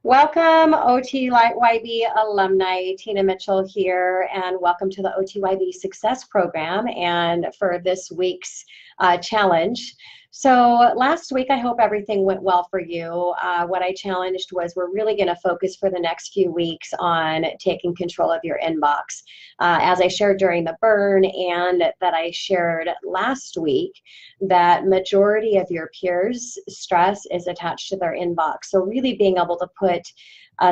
Welcome, OTYB alumni. Tina Mitchell here, and welcome to the OTYB Success Program and for this week's challenge. So last week, I hope everything went well for you. What I challenged was we're really going to focus for the next few weeks on taking control of your inbox. As I shared during the burn and that I shared last week, that majority of your peers' stress is attached to their inbox. So really being able to put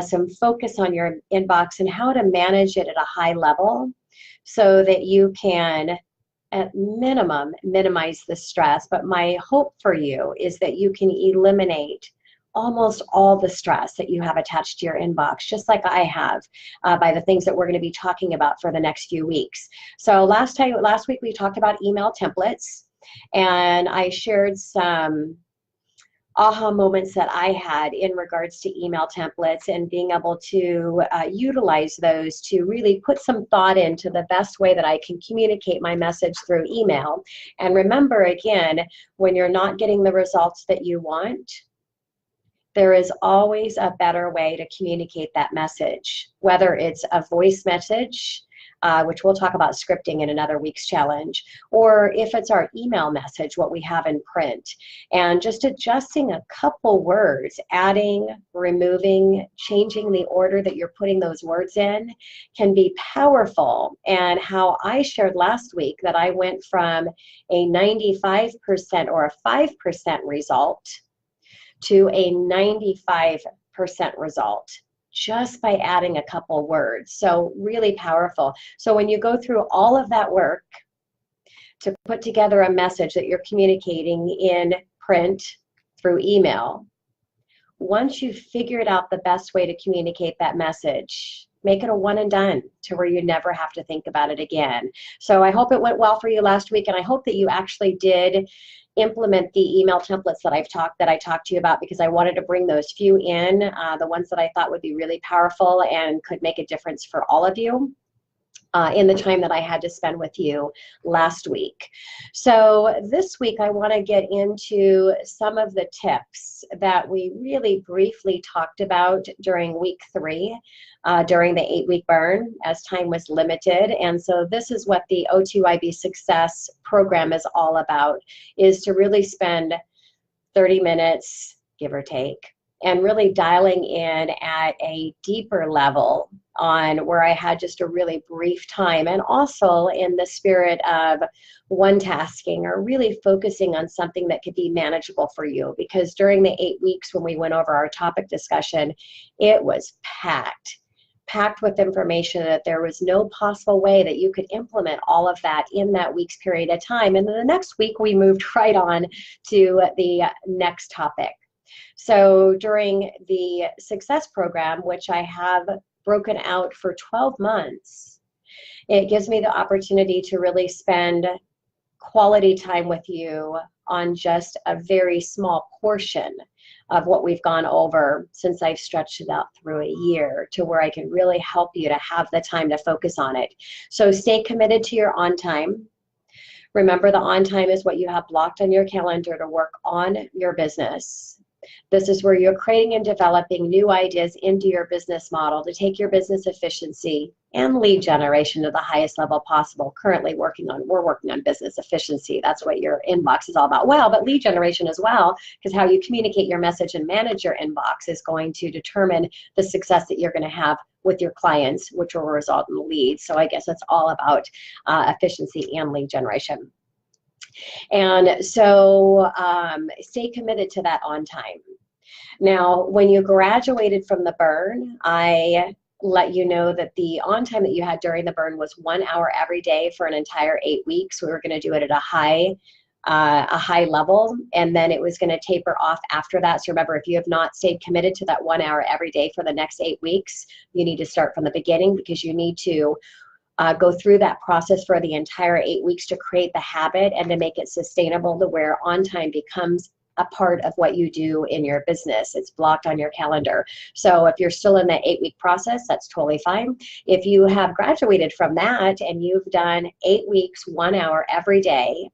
some focus on your inbox and how to manage it at a high level so that you can at minimum minimize the stress. But my hope for you is that you can eliminate almost all the stress that you have attached to your inbox, just like I have, by the things that we're going to be talking about for the next few weeks. So last week we talked about email templates, and I shared some aha moments that I had in regards to email templates and being able to utilize those to really put some thought into the best way that I can communicate my message through email. And remember, again, when you're not getting the results that you want, there is always a better way to communicate that message, whether it's a voice message, which we'll talk about scripting in another week's challenge, or if it's our email message, what we have in print. And just adjusting a couple words, adding, removing, changing the order that you're putting those words in can be powerful. And how I shared last week that I went from a 95% or a 5% result to a 95% result, just by adding a couple words. So really powerful. So when you go through all of that work to put together a message that you're communicating in print through email, once you've figured out the best way to communicate that message, make it a one and done to where you never have to think about it again. So I hope it went well for you last week, and I hope that you actually did implement the email templates that I talked to you about, because I wanted to bring those few in, the ones that I thought would be really powerful and could make a difference for all of you in the time that I had to spend with you last week. So this week I want to get into some of the tips that we really briefly talked about during week 3, during the 8-week burn, as time was limited. And so this is what the OTYB Success Program is all about, is to really spend 30 minutes, give or take, and really dialing in at a deeper level on where I had just a really brief time, and also in the spirit of one tasking or really focusing on something that could be manageable for you. Because during the 8 weeks when we went over our topic discussion, it was packed with information that there was no possible way that you could implement all of that in that week's period of time. And then the next week we moved right on to the next topic. So during the Success Program, which I have broken out for 12 months, it gives me the opportunity to really spend quality time with you on just a very small portion of what we've gone over since I've stretched it out through a year, to where I can really help you to have the time to focus on it. So stay committed to your on time. Remember, the on time is what you have blocked on your calendar to work on your business. This is where you're creating and developing new ideas into your business model to take your business efficiency and lead generation to the highest level possible. Currently we're working on business efficiency. That's what your inbox is all about. Well, but lead generation as well, because how you communicate your message and manage your inbox is going to determine the success that you're going to have with your clients, which will result in leads. So I guess it's all about efficiency and lead generation. And so stay committed to that on time. Now, when you graduated from the burn, I let you know that the on time that you had during the burn was 1 hour every day for an entire 8 weeks. We were going to do it at a high level, and then it was going to taper off after that. So remember, if you have not stayed committed to that 1 hour every day for the next 8 weeks, you need to start from the beginning, because you need to go through that process for the entire 8 weeks to create the habit and to make it sustainable, to where on time becomes a part of what you do in your business. It's blocked on your calendar. So if you're still in that 8-week process, that's totally fine. If you have graduated from that and you've done 8 weeks, 1 hour every day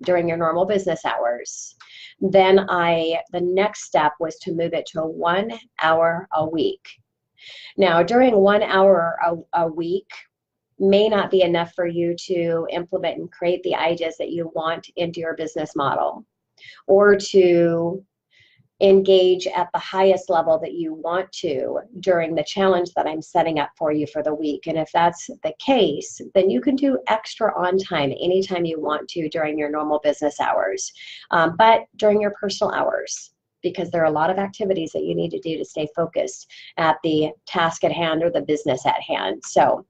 during your normal business hours, Then the next step was to move it to 1 hour a week. Now, during 1 hour a week may not be enough for you to implement and create the ideas that you want into your business model, or to engage at the highest level that you want to during the challenge that I'm setting up for you for the week. And if that's the case, then you can do extra on time anytime you want to during your normal business hours, but during your personal hours, because there are a lot of activities that you need to do to stay focused at the task at hand or the business at hand. So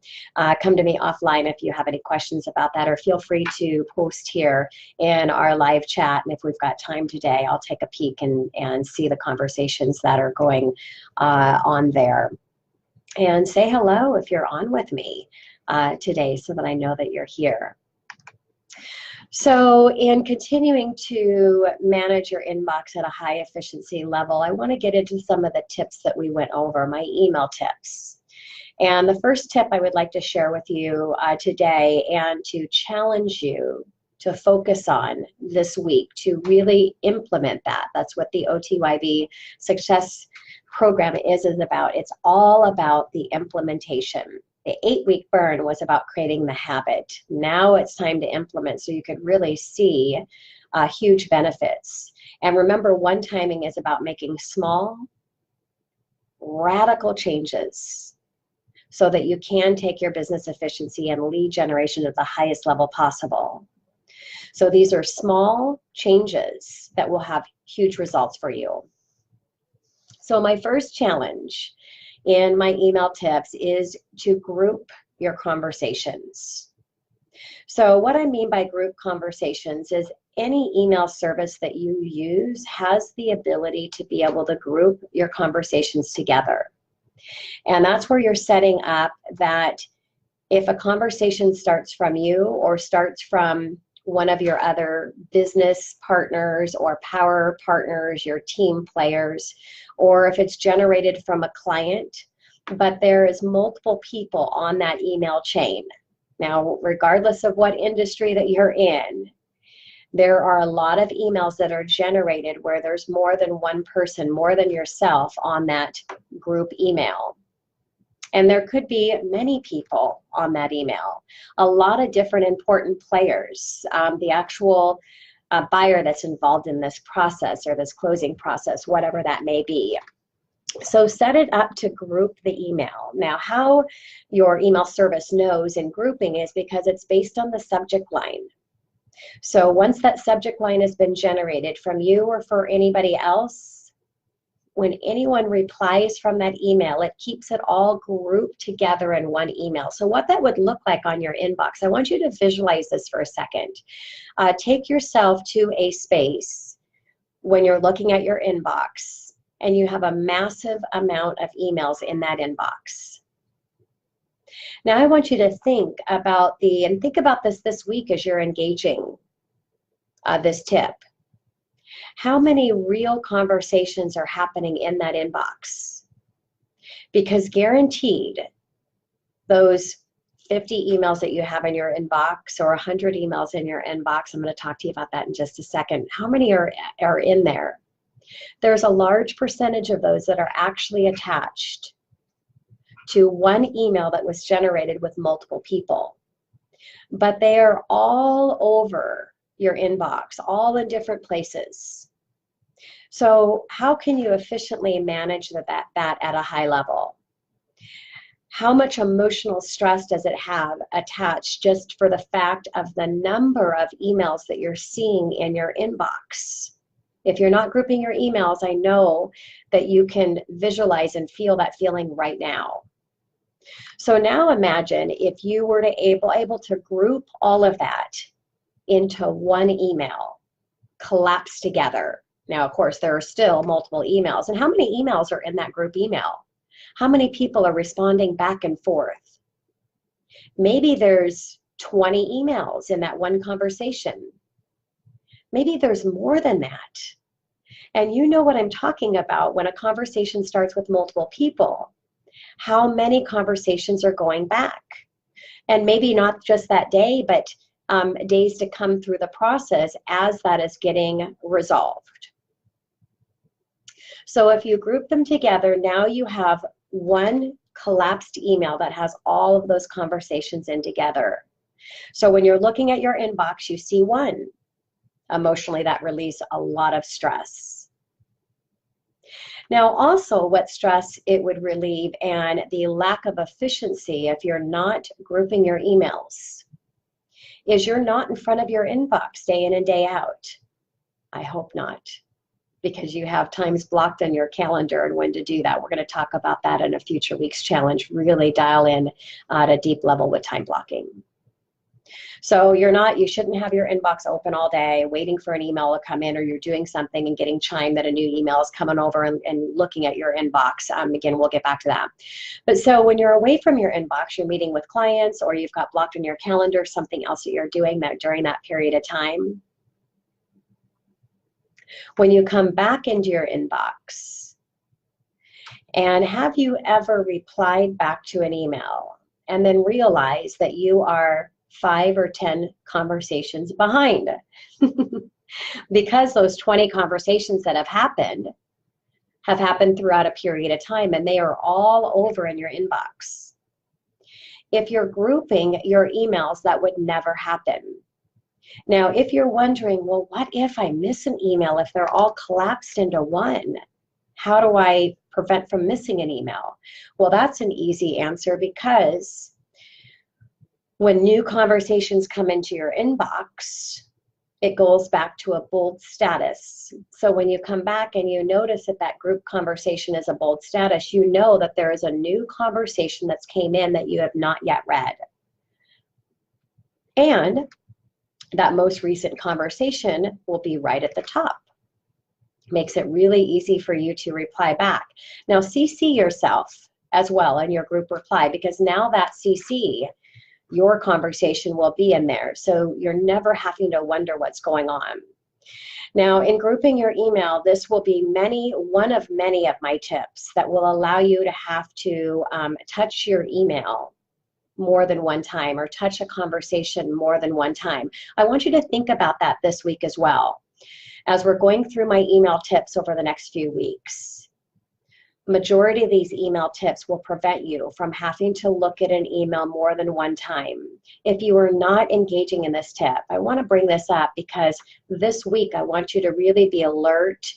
come to me offline if you have any questions about that, or feel free to post here in our live chat. And if we've got time today, I'll take a peek and see the conversations that are going on there. And say hello if you're on with me today, so that I know that you're here. So in continuing to manage your inbox at a high efficiency level, I want to get into some of the tips that we went over, my email tips. And the first tip I would like to share with you today, and to challenge you to focus on this week, to really implement that. That's what the OTYB Success Program is about. It's all about the implementation. The 8-week burn was about creating the habit. Now it's time to implement, so you could really see huge benefits. And remember, one-timing is about making small, radical changes so that you can take your business efficiency and lead generation at the highest level possible. So these are small changes that will have huge results for you. So my first challenge in my email tips is to group your conversations. So what I mean by group conversations is any email service that you use has the ability to be able to group your conversations together. And that's where you're setting up that if a conversation starts from you, or starts from one of your other business partners or power partners, your team players, or if it's generated from a client, but there is multiple people on that email chain. Now, regardless of what industry that you're in, there are a lot of emails that are generated where there's more than one person, more than yourself, on that group email. And there could be many people on that email, a lot of different important players, the actual buyer that's involved in this process, or this closing process, whatever that may be. So set it up to group the email. Now, how your email service knows in grouping is because it's based on the subject line. So once that subject line has been generated from you or for anybody else, when anyone replies from that email, it keeps it all grouped together in one email. So what that would look like on your inbox, I want you to visualize this for a second. Take yourself to a space when you're looking at your inbox and you have a massive amount of emails in that inbox. Now I want you to think about this week as you're engaging this tip. How many real conversations are happening in that inbox? Because guaranteed, those 50 emails that you have in your inbox, or 100 emails in your inbox, I'm going to talk to you about that in just a second. How many are in there? There's a large percentage of those that are actually attached to one email that was generated with multiple people. But they are all over your inbox, all in different places. So how can you efficiently manage that at a high level? How much emotional stress does it have attached just for the fact of the number of emails that you're seeing in your inbox? If you're not grouping your emails, I know that you can visualize and feel that feeling right now. So now imagine if you were able to group all of that into one email, collapse together. Now, of course, there are still multiple emails. And how many emails are in that group email? How many people are responding back and forth? Maybe there's 20 emails in that one conversation. Maybe there's more than that. And you know what I'm talking about when a conversation starts with multiple people. How many conversations are going back? And maybe not just that day, but days to come through the process as that is getting resolved. So if you group them together, now you have one collapsed email that has all of those conversations in together. So when you're looking at your inbox, you see one. Emotionally, that relieves a lot of stress. Now, also what stress it would relieve and the lack of efficiency if you're not grouping your emails is you're not in front of your inbox day in and day out. I hope not, because you have times blocked on your calendar and when to do that. We're going to talk about that in a future week's challenge, really dial in at a deep level with time blocking. So you shouldn't have your inbox open all day waiting for an email to come in, or you're doing something and getting chimed that a new email is coming over and looking at your inbox. Again, we'll get back to that. But so when you're away from your inbox, you're meeting with clients, or you've got blocked in your calendar, something else that you're doing that during that period of time. When you come back into your inbox, and have you ever replied back to an email and then realize that you are 5 or 10 conversations behind? Because those 20 conversations that have happened throughout a period of time, and they are all over in your inbox. If you're grouping your emails, that would never happen. Now, if you're wondering, well, what if I miss an email, if they're all collapsed into one? How do I prevent from missing an email? Well, that's an easy answer, because when new conversations come into your inbox, it goes back to a bold status. So when you come back and you notice that that group conversation is a bold status, you know that there is a new conversation that's came in that you have not yet read. And that most recent conversation will be right at the top. Makes it really easy for you to reply back. Now CC yourself as well in your group reply, because now that CC, your conversation will be in there. So you're never having to wonder what's going on. Now, in grouping your email, this will be one of many of my tips that will allow you to have to touch your email more than one time, or touch a conversation more than one time. I want you to think about that this week as well, as we're going through my email tips over the next few weeks. Majority of these email tips will prevent you from having to look at an email more than one time. If you are not engaging in this tip, I want to bring this up because this week I want you to really be alert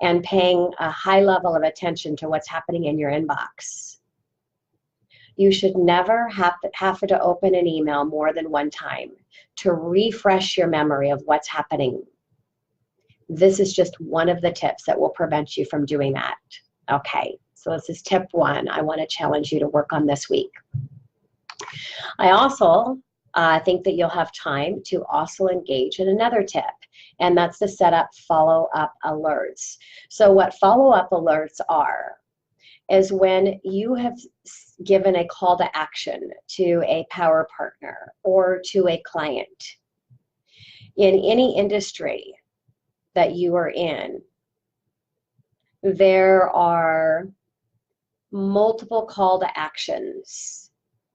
and paying a high level of attention to what's happening in your inbox. You should never have to open an email more than one time to refresh your memory of what's happening. This is just one of the tips that will prevent you from doing that. Okay, so this is tip 1. I want to challenge you to work on this week. I also think that you'll have time to also engage in another tip, and that's to set up follow-up alerts. So what follow-up alerts are is when you have given a call to action to a power partner or to a client in any industry that you are in. There are multiple call to actions.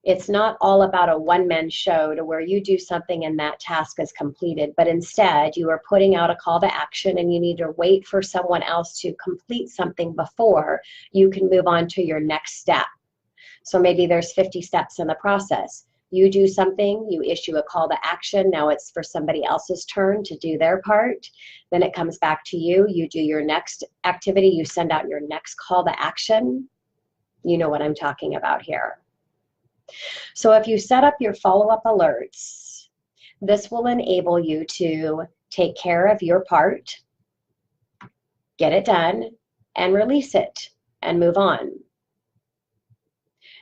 It's not all about a one-man show to where you do something and that task is completed, but instead you are putting out a call to action and you need to wait for someone else to complete something before you can move on to your next step. So maybe there's 50 steps in the process. You do something, you issue a call to action, now it's for somebody else's turn to do their part. Then it comes back to you, you do your next activity, you send out your next call to action. You know what I'm talking about here. So if you set up your follow-up alerts, this will enable you to take care of your part, get it done, and release it, and move on.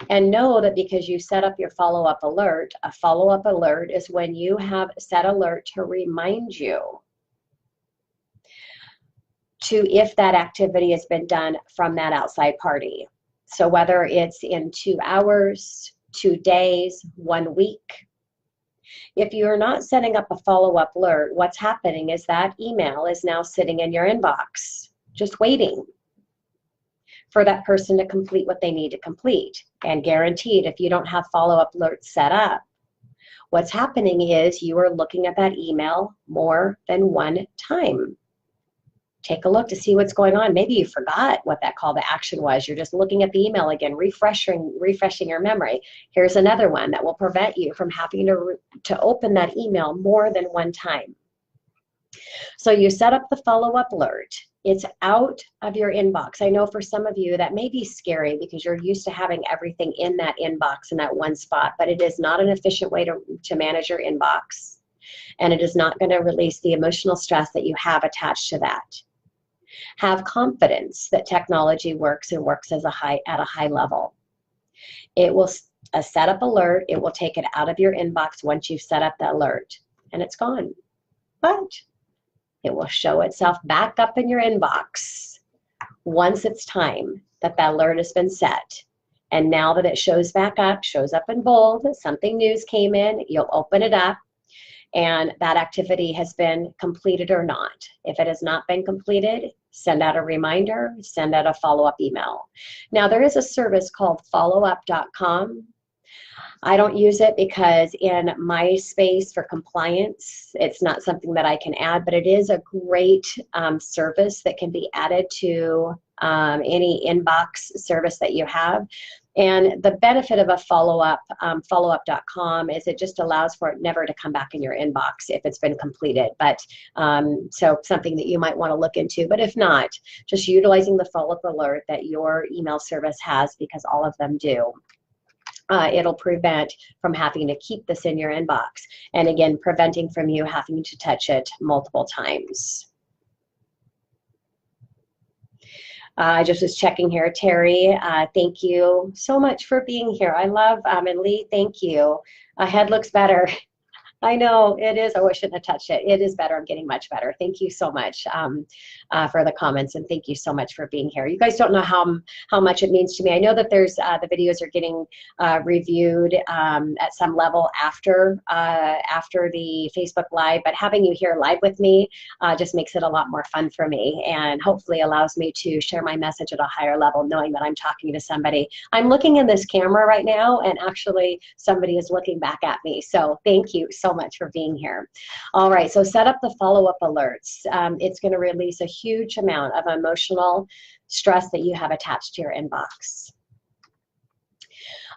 And know that because you set up your follow-up alert, a follow-up alert is when you have set alert to remind you to if that activity has been done from that outside party. So whether it's in 2 hours, 2 days, 1 week. If you're not setting up a follow-up alert, what's happening is that email is now sitting in your inbox, just waiting for that person to complete what they need to complete. And guaranteed, if you don't have follow-up alerts set up, What's happening is you are looking at that email more than one time. Take a look to see what's going on. Maybe you forgot what that call to action was. You're just looking at the email again, refreshing your memory. Here's another one that will prevent you from having to open that email more than one time. So you set up the follow-up alert. It's out of your inbox. I know for some of you that may be scary because you're used to having everything in that inbox in that one spot, but it is not an efficient way to manage your inbox. And it is not going to release the emotional stress that you have attached to that. Have confidence that technology works and works at a high level. It will a setup alert. It will take it out of your inbox once you've set up the alert, and it's gone. But it will show itself back up in your inbox once it's time that that alert has been set. And now that it shows back up, shows up in bold, something news came in, you'll open it up, and that activity has been completed or not. If it has not been completed, send out a reminder, send out a follow-up email. Now, there is a service called followup.com. I don't use it because in my space for compliance, it's not something that I can add, but it is a great service that can be added to any inbox service that you have. And the benefit of a follow-up, followup.com, is it just allows for it never to come back in your inbox if it's been completed. But so something that you might want to look into. But if not, just utilizing the follow-up alert that your email service has, because all of them do. It'll prevent from having to keep this in your inbox. And again, preventing from you having to touch it multiple times. I just was checking here. Terry, thank you so much for being here. I love, and Lee, thank you. Head looks better. I know it is. Oh, I shouldn't have touched it. It is better. I'm getting much better. Thank you so much for the comments, and thank you so much for being here. You guys don't know how much it means to me. I know that there's the videos are getting reviewed at some level after the Facebook Live, but having you here live with me just makes it a lot more fun for me, and hopefully allows me to share my message at a higher level, knowing that I'm talking to somebody. I'm looking in this camera right now, and actually somebody is looking back at me. So thank you so much for being here. All right, so set up the follow-up alerts. It's going to release a huge amount of emotional stress that you have attached to your inbox.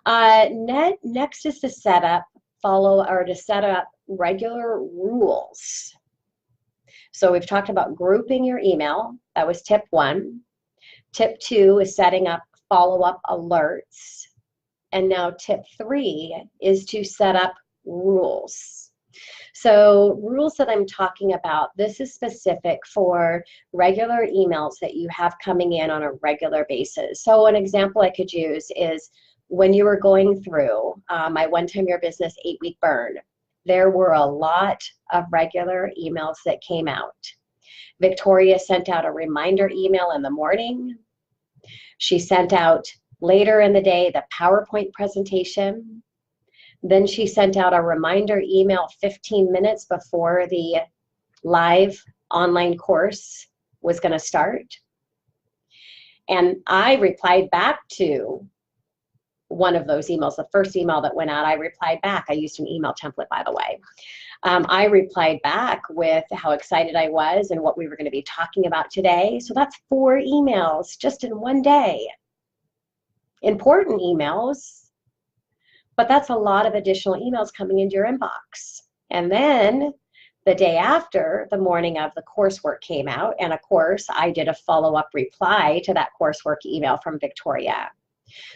Next is to set up regular rules. So we've talked about grouping your email. That was tip 1. Tip 2 is setting up follow-up alerts. And now tip 3 is to set up rules. So rules that I'm talking about, this is specific for regular emails that you have coming in on a regular basis. So an example I could use is when you were going through my One Time Your Business 8-week burn, there were a lot of regular emails that came out. Victoria sent out a reminder email in the morning. She sent out later in the day the PowerPoint presentation. Then she sent out a reminder email 15 minutes before the live online course was going to start. And I replied back to one of those emails. The first email that went out, I replied back. I used an email template, by the way. I replied back with how excited I was and what we were going to be talking about today. So that's 4 emails just in one day. Important emails. But that's a lot of additional emails coming into your inbox. And then the day after, the morning of the coursework came out, and of course, I did a follow-up reply to that coursework email from Victoria.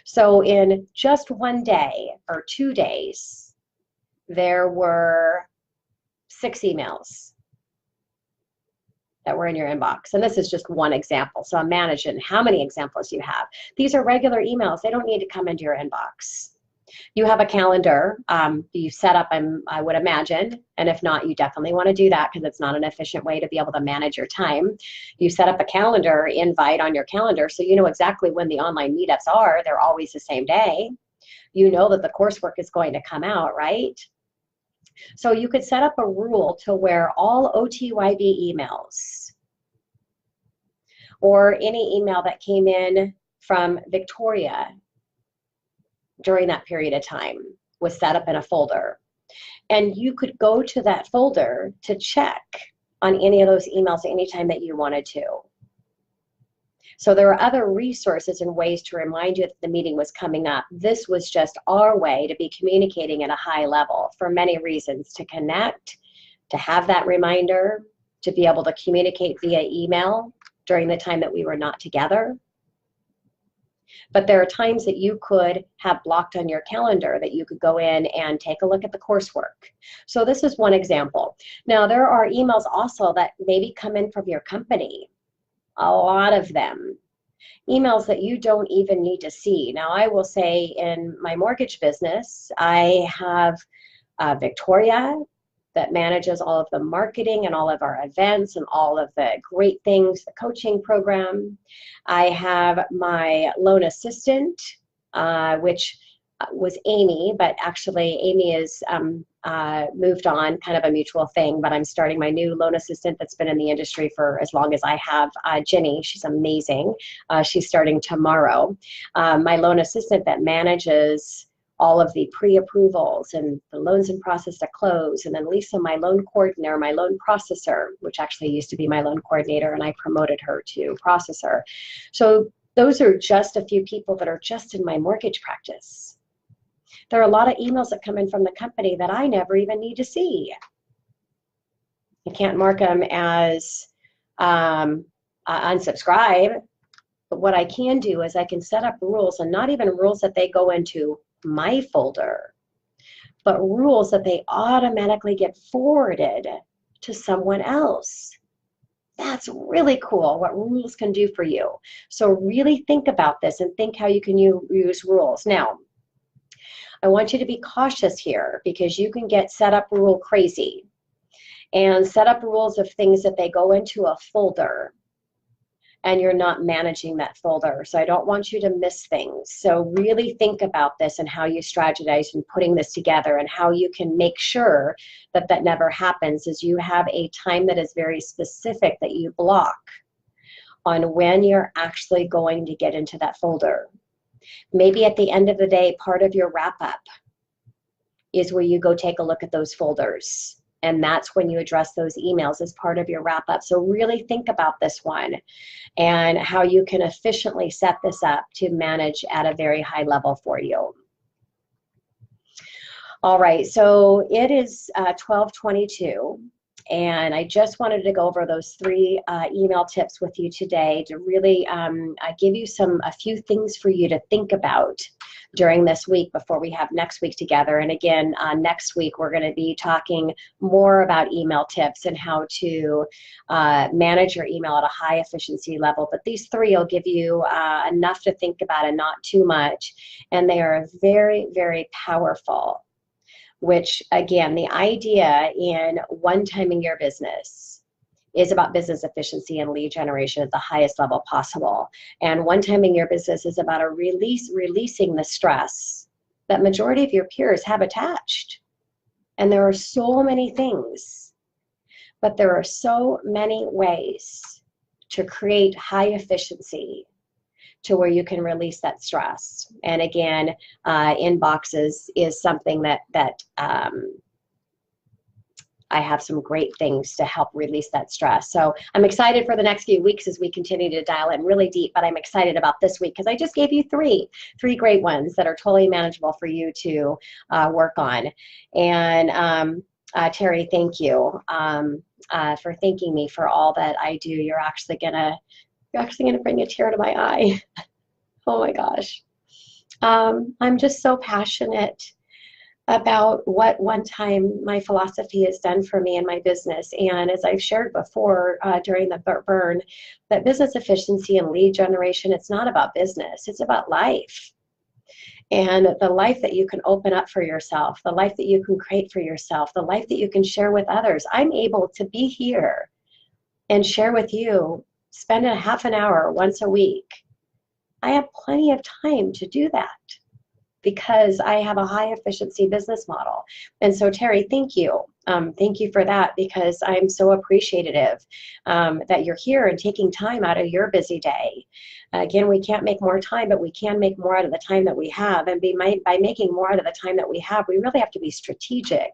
So in just one day or 2 days, there were 6 emails that were in your inbox. And this is just one example. So imagine how many examples you have. These are regular emails. They don't need to come into your inbox. You have a calendar you set up, I would imagine, and if not, you definitely want to do that because it's not an efficient way to be able to manage your time. You set up a calendar invite on your calendar so you know exactly when the online meetups are. They're always the same day. You know that the coursework is going to come out, right? So you could set up a rule to where all OTYB emails or any email that came in from Victoria during that period of time was set up in a folder. And you could go to that folder to check on any of those emails anytime that you wanted to. So there are other resources and ways to remind you that the meeting was coming up. This was just our way to be communicating at a high level for many reasons: to connect, to have that reminder, to be able to communicate via email during the time that we were not together. But there are times that you could have blocked on your calendar that you could go in and take a look at the coursework. So this is one example. Now, there are emails also that maybe come in from your company. A lot of them. Emails that you don't even need to see. Now, I will say in my mortgage business, I have Victoria that manages all of the marketing and all of our events and all of the great things, the coaching program. I have my loan assistant, which was Amy, but actually Amy is moved on, kind of a mutual thing, but I'm starting my new loan assistant that's been in the industry for as long as I have, Jenny. She's amazing. She's starting tomorrow. My loan assistant that manages all of the pre-approvals and the loans in process to close, and then Lisa, my loan coordinator, my loan processor, which actually used to be my loan coordinator, and I promoted her to processor. So those are just a few people that are just in my mortgage practice. There are a lot of emails that come in from the company that I never even need to see. I can't mark them as unsubscribe, but what I can do is I can set up rules, and not even rules that they go into my folder, but rules that they automatically get forwarded to someone else. That's really cool what rules can do for you. So really think about this and think how you can use rules. Now, I want you to be cautious here, because you can get set up rule crazy and set up rules of things that they go into a folder and you're not managing that folder. So I don't want you to miss things. So really think about this and how you strategize in putting this together, and how you can make sure that that never happens, is you have a time that is very specific that you block on when you're actually going to get into that folder. Maybe at the end of the day, part of your wrap up is where you go take a look at those folders. And that's when you address those emails as part of your wrap up. So really think about this one and how you can efficiently set this up to manage at a very high level for you. All right, so it is 12:22. And I just wanted to go over those three email tips with you today to really give you a few things for you to think about during this week before we have next week together. And again, next week we're going to be talking more about email tips and how to manage your email at a high efficiency level. But these three will give you enough to think about and not too much. And they are very, very powerful. Which, again, the idea in one time in your business is about business efficiency and lead generation at the highest level possible. And one time in your business is about releasing the stress that majority of your peers have attached. And there are so many things, but there are so many ways to create high efficiency to where you can release that stress. And again, inboxes is something that I have some great things to help release that stress. So I'm excited for the next few weeks as we continue to dial in really deep, but I'm excited about this week because I just gave you three great ones that are totally manageable for you to work on. And Terry, thank you for thanking me for all that I do. You're actually gonna bring a tear to my eye. Oh my gosh. I'm just so passionate about what one time my philosophy has done for me in my business. And as I've shared before during the burn, that business efficiency and lead generation, it's not about business, it's about life. And the life that you can open up for yourself, the life that you can create for yourself, the life that you can share with others. I'm able to be here and share with you, spend a half an hour once a week. I have plenty of time to do that. because I have a high efficiency business model. And so Terry, thank you. Thank you for that, because I'm so appreciative that you're here and taking time out of your busy day. Again, we can't make more time, but we can make more out of the time that we have. And by making more out of the time that we have, we really have to be strategic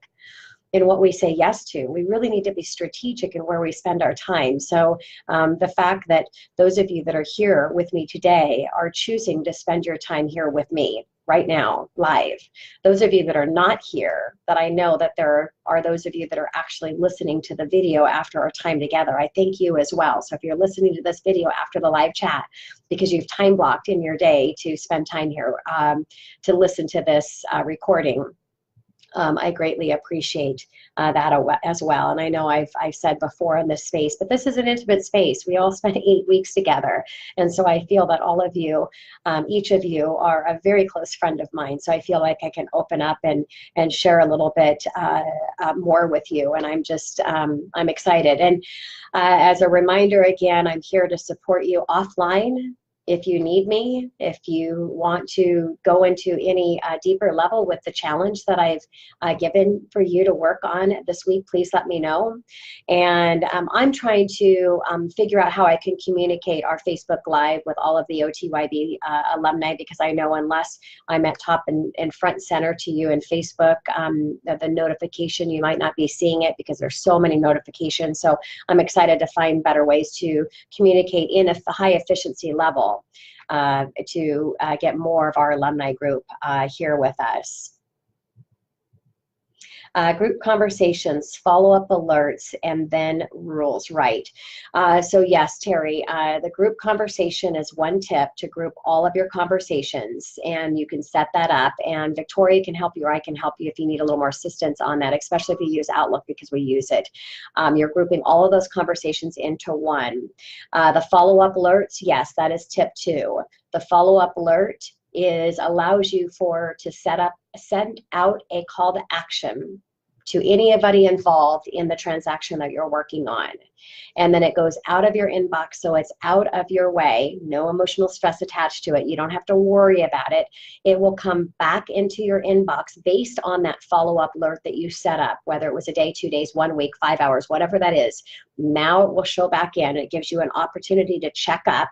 in what we say yes to. We really need to be strategic in where we spend our time. So the fact that those of you that are here with me today are choosing to spend your time here with me right now, live. Those of you that are not here, that I know that there are those of you that are actually listening to the video after our time together, I thank you as well. So if you're listening to this video after the live chat, because you've time blocked in your day to spend time here to listen to this recording, I greatly appreciate that as well. And I know I've said before in this space, but this is an intimate space. We all spent 8 weeks together. And so I feel that all of you, each of you are a very close friend of mine. So I feel like I can open up and share a little bit more with you. And I'm just, I'm excited. And as a reminder, again, I'm here to support you offline. If you need me, if you want to go into any deeper level with the challenge that I've given for you to work on this week, please let me know. And I'm trying to figure out how I can communicate our Facebook Live with all of the OTYB alumni, because I know unless I'm at top and front center to you in Facebook, the notification, you might not be seeing it because there's so many notifications. So I'm excited to find better ways to communicate in a high efficiency level. To get more of our alumni group here with us. Group conversations, follow-up alerts, and then rules, right. So yes, Terry, the group conversation is one tip to group all of your conversations, and you can set that up, and Victoria can help you, or I can help you if you need a little more assistance on that, especially if you use Outlook, because we use it. You're grouping all of those conversations into one. The follow-up alerts, yes, that is tip 2. The follow-up alert allows you to send out a call to action to anybody involved in the transaction that you're working on. And then it goes out of your inbox, so it's out of your way, no emotional stress attached to it. You don't have to worry about it. It will come back into your inbox based on that follow-up alert that you set up, whether it was a day, 2 days, 1 week, 5 hours, whatever that is. Now it will show back in. It gives you an opportunity to check up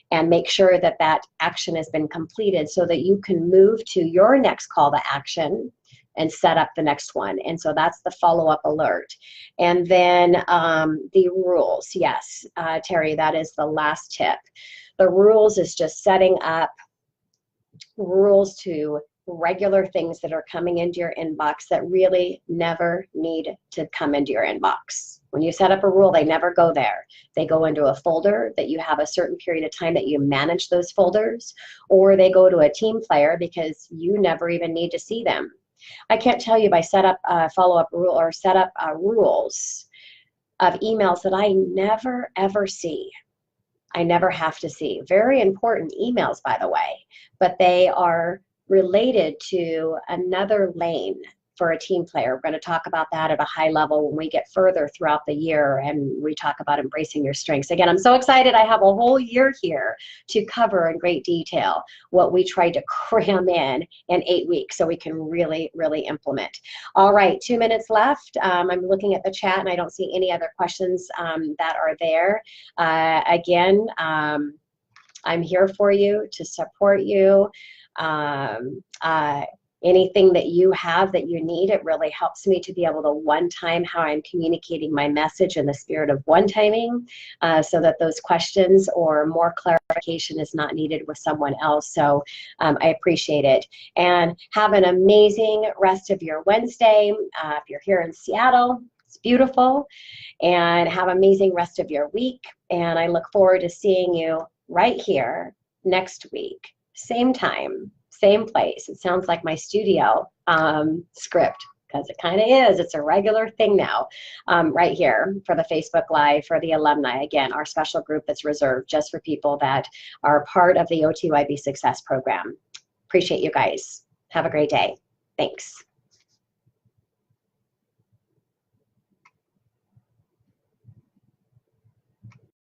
and make sure that that action has been completed so that you can move to your next call to action and set up the next one. And so that's the follow-up alert. And then the rules, yes, Terry, that is the last tip. The rules is just setting up rules to regular things that are coming into your inbox that really never need to come into your inbox. When you set up a rule, they never go there. They go into a folder that you have a certain period of time that you manage those folders, or they go to a team player because you never even need to see them. I can't tell you, by set up a follow-up rule or set up rules of emails that I never ever see. I never have to see. Very important emails, by the way, but they are related to another lane for a team player. We're going to talk about that at a high level when we get further throughout the year and we talk about embracing your strengths. Again, I'm so excited. I have a whole year here to cover in great detail what we tried to cram in 8 weeks so we can really, really implement. All right, 2 minutes left. I'm looking at the chat and I don't see any other questions that are there. Again, I'm here for you to support you. Anything that you have that you need, it really helps me to be able to one-time how I'm communicating my message in the spirit of one-timing, so that those questions or more clarification is not needed with someone else. So I appreciate it. And have an amazing rest of your Wednesday. If you're here in Seattle, it's beautiful. And have an amazing rest of your week. And I look forward to seeing you right here next week. Same time, same place. It sounds like my studio script, because it kind of is. It's a regular thing now, right here for the Facebook Live for the alumni. Again, our special group that's reserved just for people that are part of the OTYB Success Program. Appreciate you guys. Have a great day. Thanks.